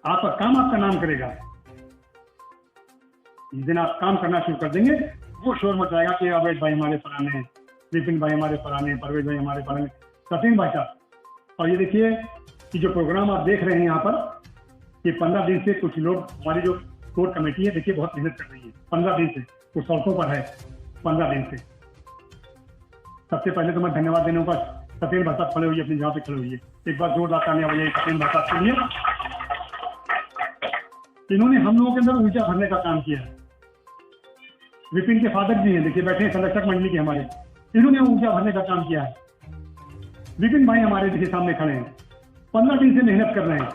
आपका काम आपका नाम करेगा। जिस दिन आप काम करना शुरू कर देंगे, वो शोर मचाएगा कि अवैध भाई हमारे फलाने हैं, विपिन भाई हमारे फलाने, परवेज भाई हमारे फलाने, सचिन भाई साहब। और ये देखिए कि जो प्रोग्राम आप देख रहे हैं यहाँ पर, ये 15 दिन से कुछ लोग, हमारी जो कोर कमेटी है, देखिए बहुत मेहनत कर रही है 15 दिन से, वो सड़कों पर है 15 दिन से। सबसे पहले तो मैं धन्यवाद देने का सत्येंद्र भाई साहब खड़े हुई अपनी जगह पे खड़े हुई है, एक बार जोरदार तालियां बजाइए सत्येंद्र भाई साहब के लिए। इन्होंने हम लोगों के अंदर ऊर्जा भरने का काम किया है। विपिन के फादर जी हैं, देखिए बैठे हैं संरक्षक मंडली के हमारे, इन्होंने ऊर्जा भरने का काम किया है। विपिन भाई हमारे देखिए सामने खड़े हैं, 15 दिन से मेहनत कर रहे हैं।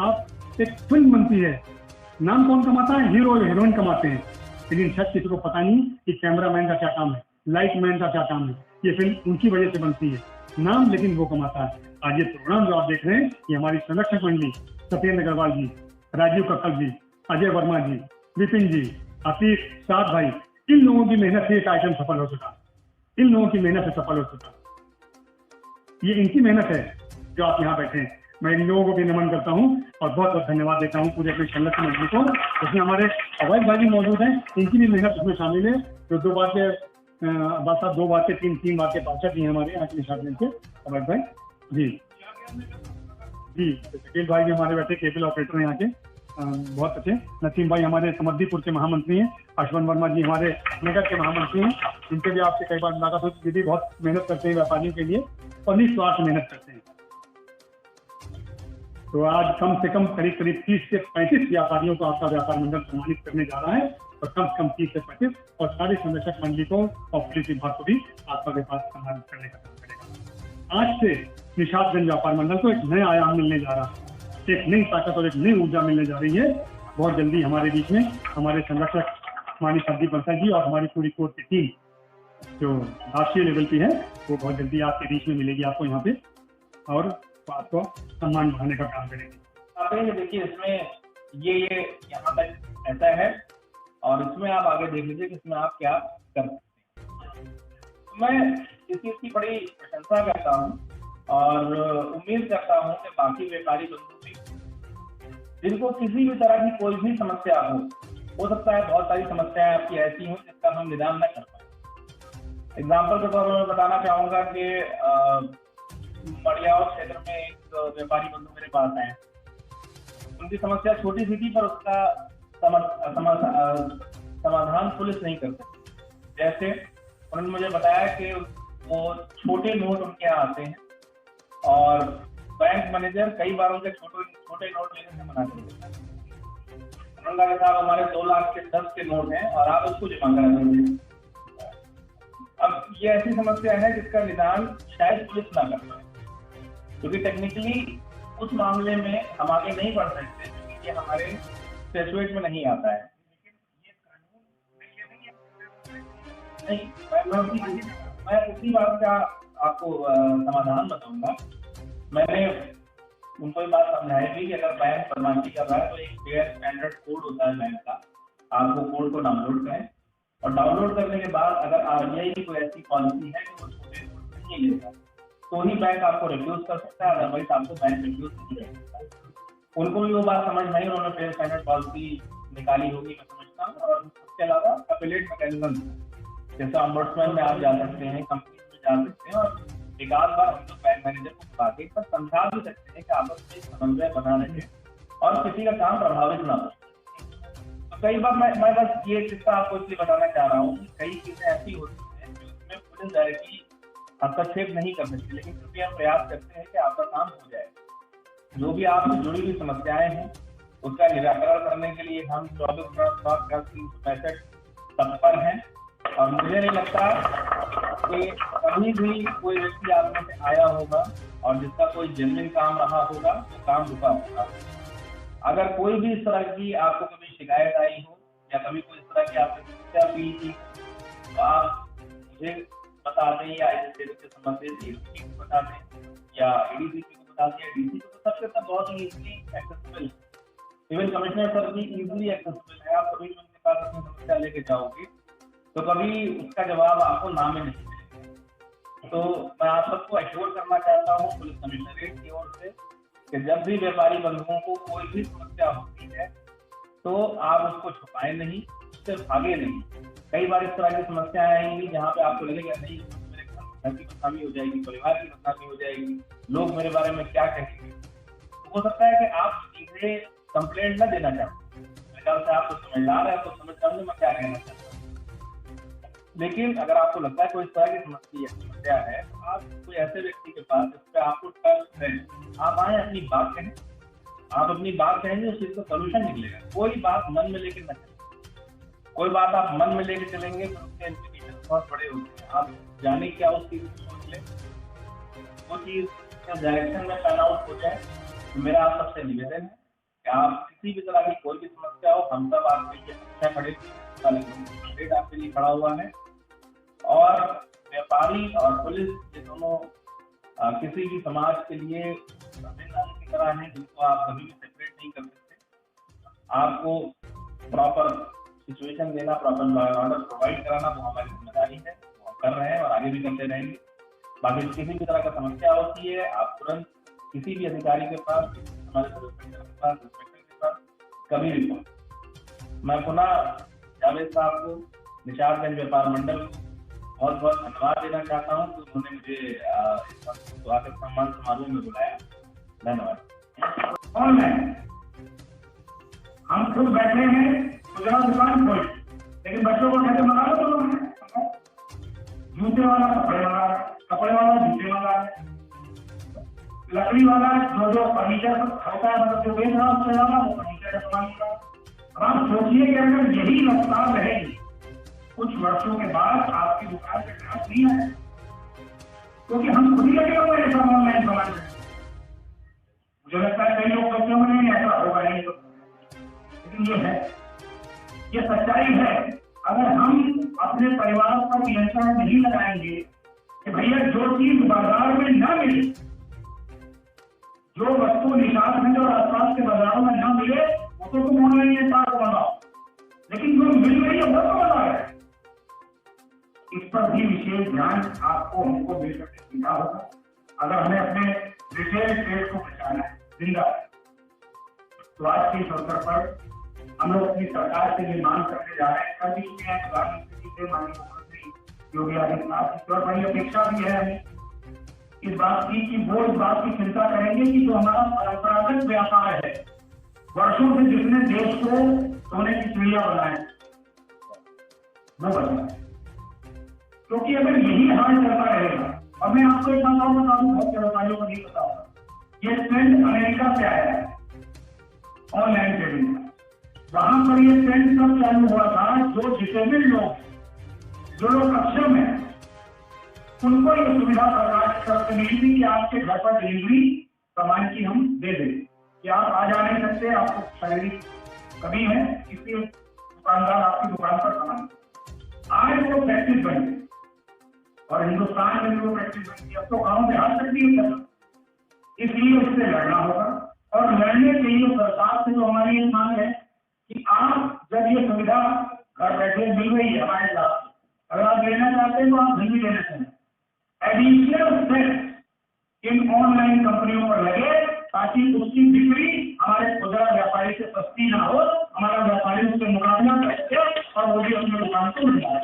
आप एक फिल्म बनती है, नाम कौन कमाता है? हीरो और हीरोइन कमाते हैं, लेकिन शायद किसी को पता नहीं कि कैमरामैन का क्या काम है, लाइट मैन का क्या काम है। ये फिल्म उनकी वजह से बनती है, नाम लेकिन वो कमाता है। आज ये प्रोग्राम जो आप देख रहे हैं, ये हमारी संरक्षक मंडली सत्येंद्र अग्रवाल जी, राजीव कक्कड़ जी, अजय वर्मा जी, विपिन जी, आतिश, साथ भाई, इन लोगों की मेहनत से एक आइटम सफल हो चुका, इन लोगों की मेहनत से सफल हो चुका। ये इनकी मेहनत है जो आप यहाँ बैठे हैं। मैं इन लोगों को भी नमन करता हूँ और बहुत बहुत धन्यवाद देता हूँ पूरे अपनी संरक्षक मंडली को। उसमें हमारे अवैध भाई भी मौजूद हैं, इनकी भी मेहनत उसमें शामिल है। जो 2 बार के बात 2 बार के 3 बार के पार्षद भी हैं हमारे यहाँ के डिपार्टमेंट के अवैध भाई जी। जी शकील भाई भी हमारे बैठे केबल ऑपरेटर हैं यहाँ के, बहुत अच्छे। नसीम भाई हमारे समद्दीपुर के महामंत्री हैं, अश्वन वर्मा जी हमारे नगर के महामंत्री हैं, इनके भी आपसे कई बार मुलाकात होती है। दीदी बहुत मेहनत करते हैं व्यापारियों के लिए और निस्वार्थ मेहनत करते हैं। तो आज कम से कम करीब 30 से 35 व्यापारियों को आपका व्यापार मंडल सम्मानित करने जा रहा है, और कम से कम 30 से 35 और सारे संरक्षक मंडली को और पुलिस विभाग को भी आपका व्यापार सम्मानित करने का काम करेगा। आज से निषादगंज व्यापार मंडल को एक नया आयाम मिलने जा रहा है, एक नई ताकत और एक नई ऊर्जा मिलने जा रही है। बहुत जल्दी हमारे बीच में हमारे संरक्षक माननीय संदीप बंसल जी और हमारी पूरी कोर्ट की टीम जो राष्ट्रीय लेवल की है, वो बहुत जल्दी आपके बीच में मिलेगी आपको यहाँ पे, और आपको सम्मान बढ़ाने का काम करेंगे। आप देखिए इसमें ये यहाँ तक ऐसा है, और इसमें आप आगे देख लीजिए कि इसमें आप क्या कर सकते हैं। मैं इस चीज की बड़ी प्रशंसा करता हूँ और उम्मीद करता हूँ कि बाकी व्यापारी बंधु भी, जिनको किसी भी तरह की कोई भी समस्या हो सकता है बहुत सारी समस्याएं आपकी ऐसी हों जिसका हम निदान न कर पाए। एग्जाम्पल के तौर पर मैं बताना चाहूंगा कि मड़ियाव क्षेत्र में एक व्यापारी बंधु मेरे पास आए, उनकी समस्या छोटी सी थी पर उसका समाधान पुलिस नहीं कर सकती। जैसे उन्होंने मुझे बताया कि वो छोटे नोट उनके यहाँ आते हैं और बैंक मैनेजर कई बार उनके छोटे नोट लेने से मना कर देता है। उन्होंने कहा साहब हमारे 2 लाख के 10 के नोट हैं और आप उसको जमा करा दीजिए। अब ये ऐसी समस्या है जिसका निदान शायद पुलिस ना कर पाए, क्योंकि टेक्निकली उस मामले में हम आगे नहीं बढ़ सकते क्योंकि ये हमारे स्टेचुएट में नहीं आता है। नहीं, मैं उसी बात का आपको समाधान बताऊंगा। मैंने उनको ये बात समझाई थी कि अगर बैंक बदमाशी कर रहा है तो एक फेयर स्टैंडर्ड कोड होता है बैंक का, आप वो कोड को डाउनलोड करें और डाउनलोड करने के बाद अगर RBI की कोई ऐसी पॉलिसी है कि वो छोटे नोट नहीं लेगा तो ही बैंक आपको रिफ्यूज कर सकता है, अदरवाइज आपको बैंक रिफ्यूज नहीं कर सकता। उनको भी वो बात समझ नहीं, उन्होंने फेयर स्टैंडर्ड पॉलिसी निकाली होगी मैं समझता हूँ। और उसके अलावा अपीलेट मैकेनिज्म जैसे ऑम्बुड्समैन में आप जा सकते हैं, कंपनी में जा सकते हैं और एक आध बार हम लोग बैंक मैनेजर को बुला के पर समझा भी सकते हैं कि आपस में समन्वय बना रहे और किसी का काम प्रभावित ना हो। तो कई बार मैं बस ये किस्सा आपको इसलिए बताना चाह रहा हूँ कि कई चीजें ऐसी होती हैं जिसमें पुलिस डायरेक्टली हस्तक्षेप नहीं कर सकती, लेकिन फिर भी हम प्रयास करते हैं कि आपका काम हो जाए। जो भी आपसे जुड़ी हुई समस्याएं हैं उसका निराकरण करने के लिए हम 24/7 तत्पर हैं। और मुझे नहीं लगता कि कभी भी कोई व्यक्ति आप में से आया होगा और जिसका कोई जेन्युइन काम रहा होगा तो काम रुका होगा। अगर कोई भी इस तरह की आपको कभी शिकायत आई हो या कभी कोई इस तरह की आपने समस्या पी थी तो आप मुझे बता दें या से संबंधित ACP को बता दें या ADCP को बता दें या DC को, तो सबके सब बहुत ही इजीली एक्सेसिबल है। इवन कमिश्नर सर भी इजीली एक्सेसिबल है। आप कभी उनके पास अपनी समस्या लेके जाओगे तो कभी उसका जवाब आपको ना में नहीं मिलेगा। तो मैं आप सबको एश्योर करना चाहता हूँ पुलिस कमिश्नरेट की ओर से कि जब भी व्यापारी बंधुओं को कोई भी समस्या होती है तो आप उसको छुपाएं नहीं, उससे भागे नहीं। कई बार इस तरह की समस्याएं आएंगी जहाँ पे आपको लगेगा नहीं मेरे घर की बदनामी हो जाएगी, परिवार की बदनामी हो जाएगी, लोग मेरे बारे में क्या कहेंगे। तो हो सकता है कि आप सीधे कंप्लेंट न देना चाहते, मेरे ख्याल से आप तो समझदार है, तो समझ जाओगे मैं क्या कहना चाहता हूँ। लेकिन अगर आपको लगता है कोई इस तरह की समस्या है तो आप कोई ऐसे व्यक्ति के पास जिस पे आपको ट्रस्ट है, आप आए अपनी बात कहें। आप अपनी बात कहेंगे उस चीज का सोल्यूशन निकलेगा। कोई बात मन में लेकर न चलें। कोई बात आप मन में लेकर चलेंगे तो उसके इम्प्लीकेशन बहुत बड़े होते हैं। आप जाने क्या उस चीज को सोच लें, वो चीज डायरेक्शन में पैन आउट हो जाए। तो मेरा आप सबसे निवेदन है कि आप किसी भी तरह की कोई भी समस्या हो, हम सब आपके लिए अच्छा खड़े, आपके लिए खड़ा हुआ है। और व्यापारी और पुलिस ये दोनों किसी भी समाज के लिए संविधान की तरह है जिनको आप कभी भी सेपरेट नहीं कर सकते। आपको प्रॉपर सिचुएशन देना, proper law and order provide कराना वो हमारी जिम्मेदारी है, वो हम कर रहे हैं और आगे भी करते रहेंगे। बाकी किसी भी तरह का समस्या होती है आप तुरंत किसी भी अधिकारी के पास, हमारे इंस्पेक्टर के पास, कभी भी पहुंच। मैं पुनः जावेद साहब को, निशातगंज व्यापार मंडल को बहुत बहुत धन्यवाद देना चाहता हूँ कि उन्होंने मुझे स्वागत सम्मान समारोह में बुलाया। धन्यवाद। ऑनलाइन हम खुद बैठे हैं, खुदरा दुकान खोल, लेकिन बच्चों को कहते मंगा लो तो जूते वाला कपड़े वाला, कपड़े वाला जूते वाला, लकड़ी वाला जो फर्नीचर होता है, मतलब जो बेच रहा है उससे वाला वो फर्नीचर का सामान का। अब आप सोचिए कि अगर यही रफ्तार रहेगी कुछ वर्षों के बाद आपकी दुकान पे ग्राहक नहीं है, क्योंकि हम खुद ही लगे हुए हैं सब ऑनलाइन सामान। मुझे लगता है कई लोग सोचते होंगे नहीं ऐसा होगा नहीं, तो लेकिन ये है, ये सच्चाई है। अगर हम अपने परिवार पर नियंत्रण नहीं लगाएंगे कि भैया जो चीज बाजार में न मिले, जो वस्तु निशातगंज और आसपास के बाजारों में न मिले वो तो तुम ऑनलाइन बनाओ, लेकिन जो मिल रही है वो तो बना है। इस पर भी विशेष ध्यान आपको हमको मिलकर देना होगा अगर हमें अपने रिटेल ट्रेड को बचाना है, जिंदा है। तो आज के इस अवसर पर हम लोग अपनी सरकार से ये मांग करने जा रहे हैं, कल भी प्रधानमंत्री जी से, माननीय मुख्यमंत्री योगी आदित्यनाथ जी और बड़ी अपेक्षा भी है हमें इस बात की कि वो इस बात की चिंता करेंगे कि जो हमारा परंपरागत व्यापार है, वर्षों से जिसने देश को सोने की चिड़िया बनाए वो बनाए, क्योंकि अगर यही हाल चलता रहेगा। और मैं आपको एक बात बता दूं, बहुत से व्यापारियों को नहीं पता होगा, ये ट्रेंड अमेरिका से आया है ऑनलाइन ट्रेडिंग का। वहां पर ये ट्रेंड तब चालू हुआ था जो डिसेबल्ड लोग, जो लोग अक्षम है, उनको ये सुविधा सरकार मिली थी कि आपके घर पर डिलीवरी सामान की हम दे दें, कि आप आ जा नहीं सकते, आपको शारीरिक कमी है, इसलिए दुकानदार आपकी दुकान पर सामान। आज वो प्रैक्टिस बन गई और हिंदुस्तान में वो प्रैक्टिस बन गई, अब तो गाँव में हाथ तक नहीं करना। इसलिए उससे लड़ना होगा और लड़ने के लिए सरकार से जो हमारी ये मांग है कि आप जब ये सुविधा घर बैठे मिल रही है हमारे साथ, अगर आप लेना चाहते हैं तो आप नहीं लेना चाहिए। एडिशनल टैक्स इन ऑनलाइन कंपनियों पर लगे ताकि उसकी बिक्री हमारे खुदरा व्यापारी से सस्ती ना हो, हमारा व्यापारी उससे मुकाबला करके और वो भी अपनी दुकान को मिल जाए।